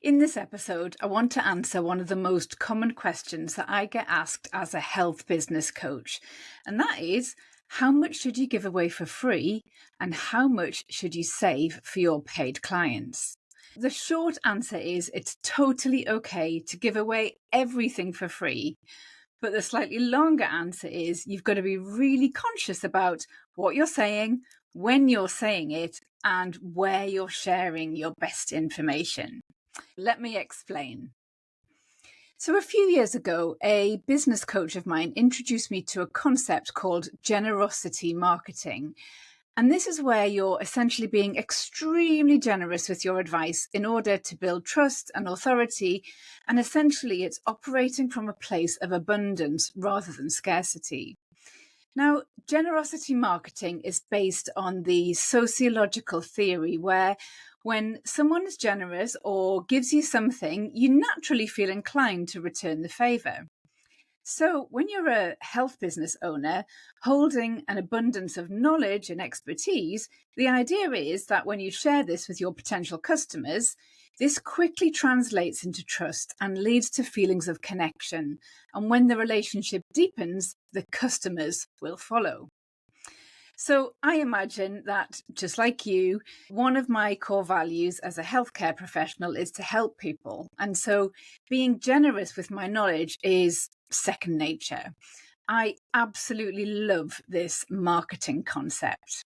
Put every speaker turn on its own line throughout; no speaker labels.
In this episode, I want to answer one of the most common questions that I get asked as a health business coach, and that is, how much should you give away for free and how much should you save for your paid clients? The short answer is it's totally okay to give away everything for free. But the slightly longer answer is you've got to be really conscious about what you're saying, when you're saying it, and where you're sharing your best information. Let me explain. So a few years ago, a business coach of mine introduced me to a concept called generosity marketing. And this is where you're essentially being extremely generous with your advice in order to build trust and authority. And essentially, it's operating from a place of abundance rather than scarcity. Now, generosity marketing is based on the sociological theory where when someone is generous or gives you something, you naturally feel inclined to return the favor. So, when you're a health business owner holding an abundance of knowledge and expertise, the idea is that when you share this with your potential customers, this quickly translates into trust and leads to feelings of connection. And when the relationship deepens, the customers will follow. So I imagine that, just like you, one of my core values as a healthcare professional is to help people. And so being generous with my knowledge is second nature. I absolutely love this marketing concept.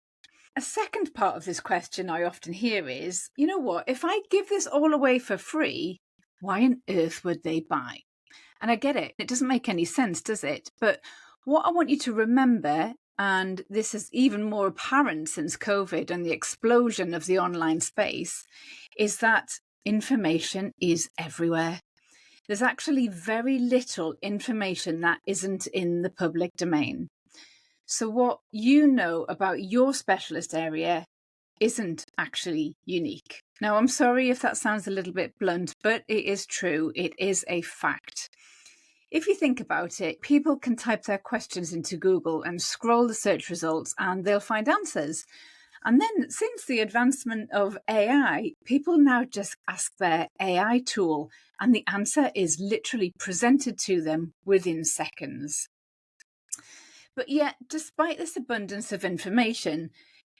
A second part of this question I often hear is, you know what, if I give this all away for free, why on earth would they buy? And I get it. It doesn't make any sense, does it? But what I want you to remember, and this is even more apparent since COVID and the explosion of the online space, is that information is everywhere. There's actually very little information that isn't in the public domain. So what you know about your specialist area isn't actually unique. Now, I'm sorry if that sounds a little bit blunt, but it is true. It is a fact. If you think about it, people can type their questions into Google and scroll the search results and they'll find answers. And then since the advancement of AI, people now just ask their AI tool and the answer is literally presented to them within seconds. But yet, despite this abundance of information,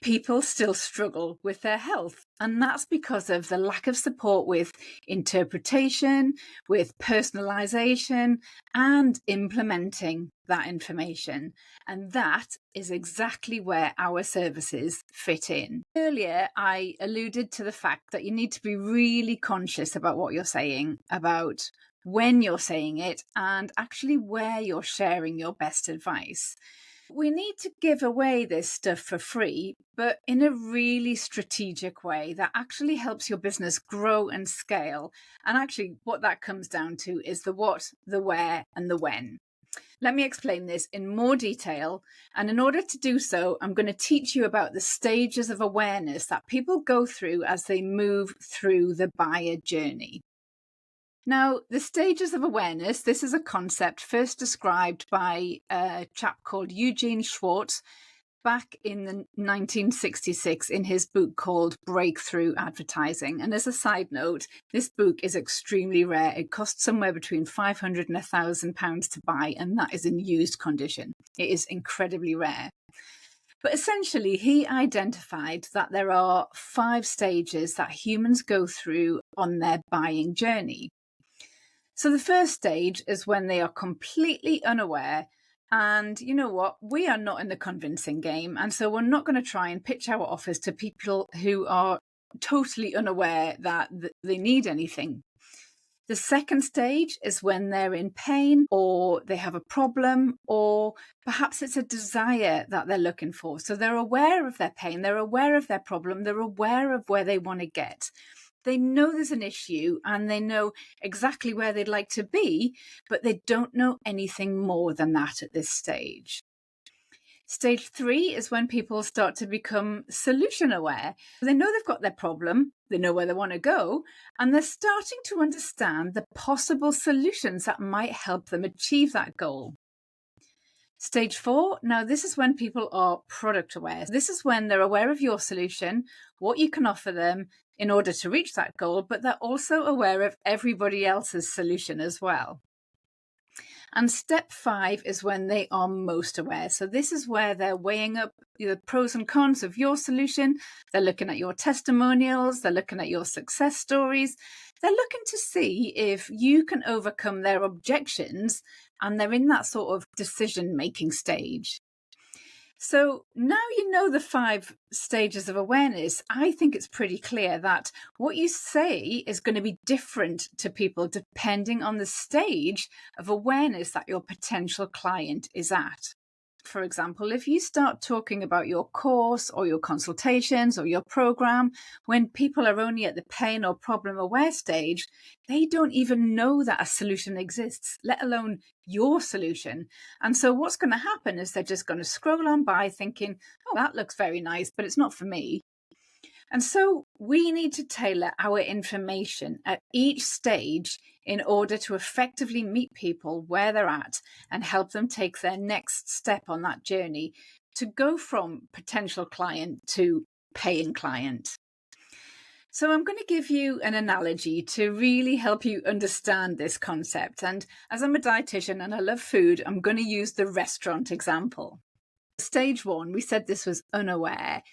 people still struggle with their health. And that's because of the lack of support with interpretation, with personalization, and implementing that information. And that is exactly where our services fit in. Earlier, I alluded to the fact that you need to be really conscious about what you're saying, about when you're saying it, and actually where you're sharing your best advice. We need to give away this stuff for free, but in a really strategic way that actually helps your business grow and scale. And actually, what that comes down to is the what, the where, and the when. Let me explain this in more detail. And in order to do so, I'm going to teach you about the stages of awareness that people go through as they move through the buyer journey. Now, the stages of awareness, this is a concept first described by a chap called Eugene Schwartz back in 1966 in his book called Breakthrough Advertising. And as a side note, this book is extremely rare. It costs somewhere between £500 and £1,000 to buy, and that is in used condition. It is incredibly rare. But essentially, he identified that there are 5 stages that humans go through on their buying journey. So the first stage is when they are completely unaware. And you know what? We are not in the convincing game. And so we're not going to try and pitch our offers to people who are totally unaware that they need anything. The second stage is when they're in pain or they have a problem, or perhaps it's a desire that they're looking for. So they're aware of their pain, they're aware of their problem, they're aware of where they want to get. They know there's an issue and they know exactly where they'd like to be, but they don't know anything more than that at this stage. Stage 3 is when people start to become solution aware. They know they've got their problem, they know where they want to go, and they're starting to understand the possible solutions that might help them achieve that goal. Stage 4, now this is when people are product aware. This is when they're aware of your solution, what you can offer them, in order to reach that goal, but they're also aware of everybody else's solution as well. And step 5 is when they are most aware. So this is where they're weighing up the pros and cons of your solution. They're looking at your testimonials. They're looking at your success stories. They're looking to see if you can overcome their objections, and they're in that sort of decision-making stage. So now you know the 5 stages of awareness. I think it's pretty clear that what you say is going to be different to people depending on the stage of awareness that your potential client is at. For example, if you start talking about your course or your consultations or your program when people are only at the pain or problem aware stage, they don't even know that a solution exists, let alone your solution. And so what's going to happen is they're just going to scroll on by thinking, oh, that looks very nice, but it's not for me. And so we need to tailor our information at each stage in order to effectively meet people where they're at and help them take their next step on that journey to go from potential client to paying client. So I'm going to give you an analogy to really help you understand this concept. And as I'm a dietitian and I love food, I'm going to use the restaurant example. Stage 1, we said this was unaware.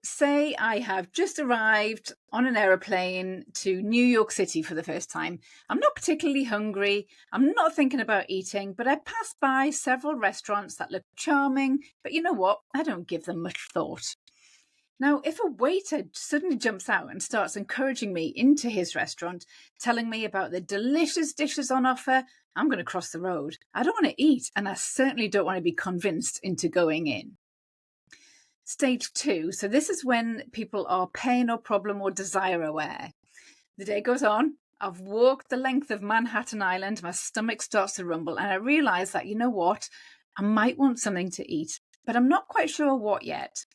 Say I have just arrived on an aeroplane to New York City for the first time. I'm not particularly hungry. I'm not thinking about eating, but I pass by several restaurants that look charming. But you know what? I don't give them much thought. Now, if a waiter suddenly jumps out and starts encouraging me into his restaurant, telling me about the delicious dishes on offer, I'm going to cross the road. I don't want to eat, and I certainly don't want to be convinced into going in. Stage 2. So this is when people are pain or problem or desire aware. The day goes on. I've walked the length of Manhattan Island. My stomach starts to rumble. And I realize that, you know what? I might want something to eat, but I'm not quite sure what yet.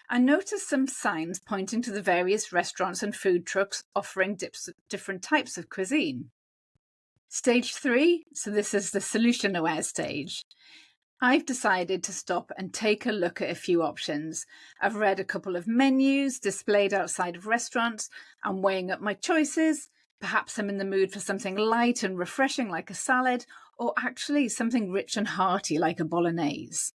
I notice some signs pointing to the various restaurants and food trucks offering different types of cuisine. Stage 3. So this is the solution aware stage. I've decided to stop and take a look at a few options. I've read a couple of menus displayed outside of restaurants. I'm weighing up my choices. Perhaps I'm in the mood for something light and refreshing like a salad, or actually something rich and hearty like a bolognese.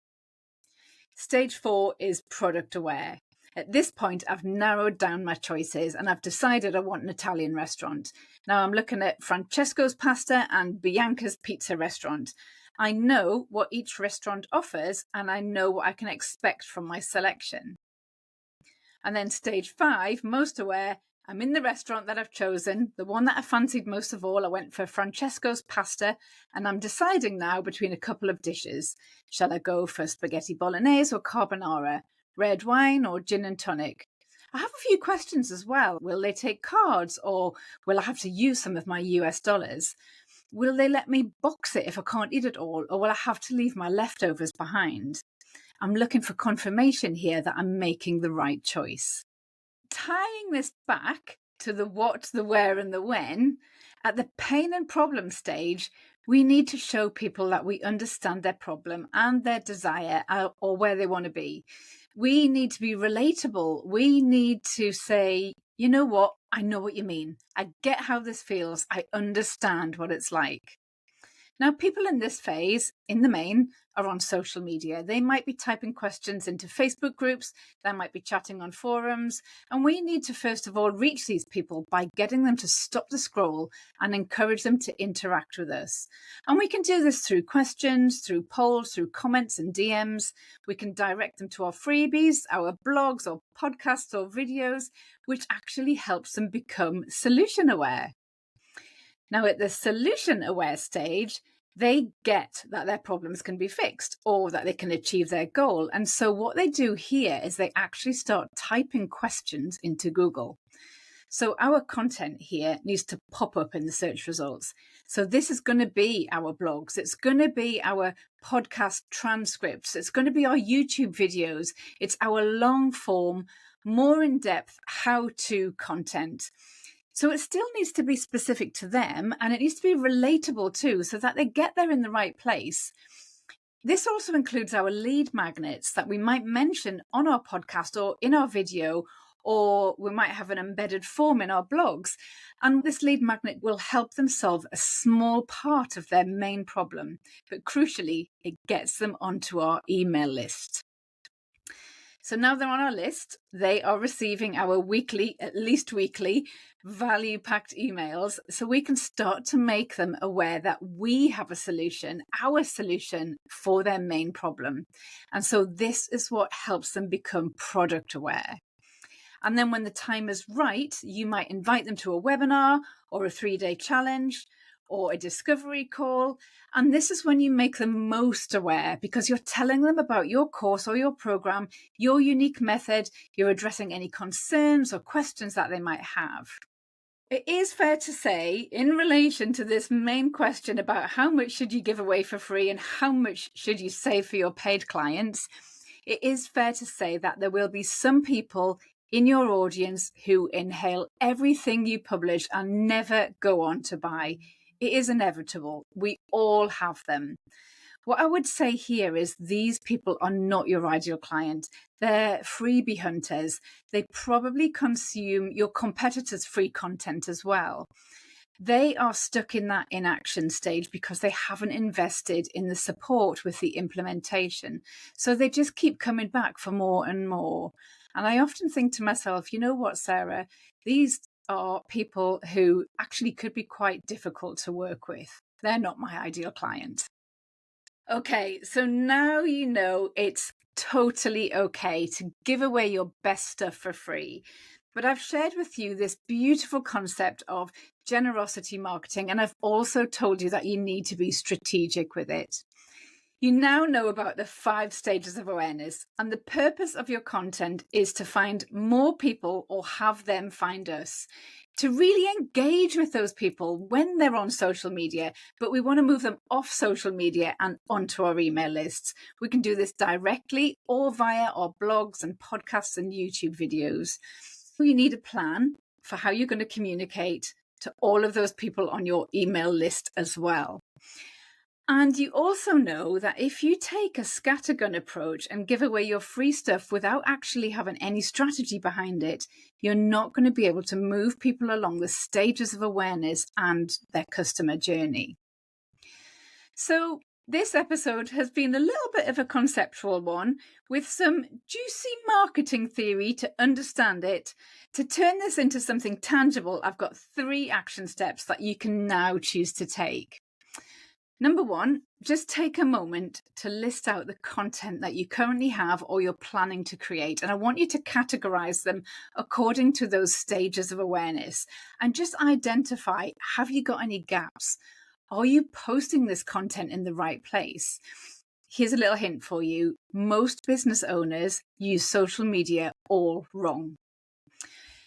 Stage 4 is product aware. At this point, I've narrowed down my choices and I've decided I want an Italian restaurant. Now I'm looking at Francesco's Pasta and Bianca's Pizza restaurant. I know what each restaurant offers and I know what I can expect from my selection. And then stage 5, most aware, I'm in the restaurant that I've chosen, the one that I fancied most of all. I went for Francesco's Pasta and I'm deciding now between a couple of dishes. Shall I go for spaghetti bolognese or carbonara, red wine or gin and tonic? I have a few questions as well. Will they take cards or will I have to use some of my US dollars? Will they let me box it if I can't eat it all, or will I have to leave my leftovers behind? I'm looking for confirmation here that I'm making the right choice. Tying this back to the what, the where, and the when, at the pain and problem stage, we need to show people that we understand their problem and their desire or where they want to be. We need to be relatable. We need to say, you know what? I know what you mean. I get how this feels. I understand what it's like. Now, people in this phase, in the main, are on social media. They might be typing questions into Facebook groups. They might be chatting on forums. And we need to, first of all, reach these people by getting them to stop the scroll and encourage them to interact with us. And we can do this through questions, through polls, through comments and DMs. We can direct them to our freebies, our blogs or podcasts or videos, which actually helps them become solution aware. Now, at the solution aware stage, they get that their problems can be fixed or that they can achieve their goal. And so what they do here is they actually start typing questions into Google. So our content here needs to pop up in the search results. So this is going to be our blogs. It's going to be our podcast transcripts. It's going to be our YouTube videos. It's our long form, more in-depth how-to content. So it still needs to be specific to them and it needs to be relatable too, so that they get there in the right place. This also includes our lead magnets that we might mention on our podcast or in our video, or we might have an embedded form in our blogs. And this lead magnet will help them solve a small part of their main problem. But crucially, it gets them onto our email list. So now they're on our list, they are receiving our weekly, at least weekly, value-packed emails, so we can start to make them aware that we have a solution, our solution for their main problem. And so this is what helps them become product aware. And then when the time is right, you might invite them to a webinar or a 3-day challenge or a discovery call. And this is when you make them most aware, because you're telling them about your course or your program, your unique method, you're addressing any concerns or questions that they might have. It is fair to say, in relation to this main question about how much should you give away for free and how much should you save for your paid clients, it is fair to say that there will be some people in your audience who inhale everything you publish and never go on to buy. It is inevitable. We all have them. What I would say here is these people are not your ideal client. They're freebie hunters. They probably consume your competitors' free content as well. They are stuck in that inaction stage because they haven't invested in the support with the implementation. So they just keep coming back for more and more. And I often think to myself, you know what, Sarah, these are people who actually could be quite difficult to work with. They're not my ideal client. Okay, so now you know it's totally okay to give away your best stuff for free. But I've shared with you this beautiful concept of generosity marketing, and I've also told you that you need to be strategic with it. You now know about the 5 stages of awareness, and the purpose of your content is to find more people or have them find us, to really engage with those people when they're on social media, but we want to move them off social media and onto our email lists. We can do this directly or via our blogs and podcasts and YouTube videos. You need a plan for how you're going to communicate to all of those people on your email list as well. And you also know that if you take a scattergun approach and give away your free stuff without actually having any strategy behind it, you're not going to be able to move people along the stages of awareness and their customer journey. So this episode has been a little bit of a conceptual one with some juicy marketing theory to understand it. To turn this into something tangible, I've got 3 action steps that you can now choose to take. Number 1, just take a moment to list out the content that you currently have or you're planning to create. And I want you to categorize them according to those stages of awareness and just identify, have you got any gaps? Are you posting this content in the right place? Here's a little hint for you. Most business owners use social media all wrong.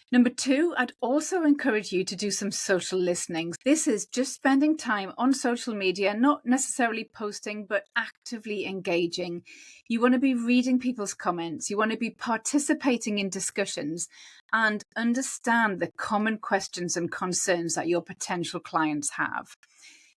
Number 2, I'd also encourage you to do some social listening. This is just spending time on social media, not necessarily posting, but actively engaging. You want to be reading people's comments. You want to be participating in discussions and understand the common questions and concerns that your potential clients have.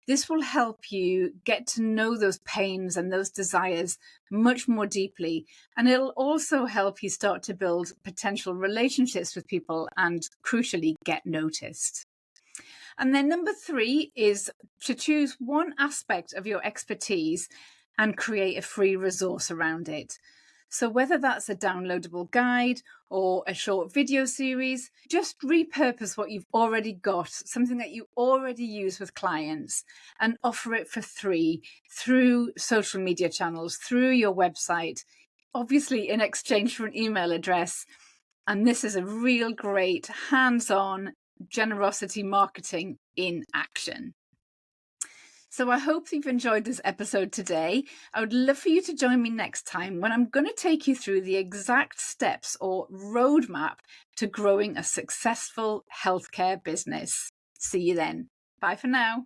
This will help you get to know those pains and those desires much more deeply. And it'll also help you start to build potential relationships with people and, crucially, get noticed. And then number 3 is to choose one aspect of your expertise and create a free resource around it. So whether that's a downloadable guide or a short video series, just repurpose what you've already got, something that you already use with clients, and offer it for free through social media channels, through your website, obviously in exchange for an email address. And this is a real great hands-on generosity marketing in action. So I hope you've enjoyed this episode today. I would love for you to join me next time when I'm going to take you through the exact steps or roadmap to growing a successful healthcare business. See you then. Bye for now.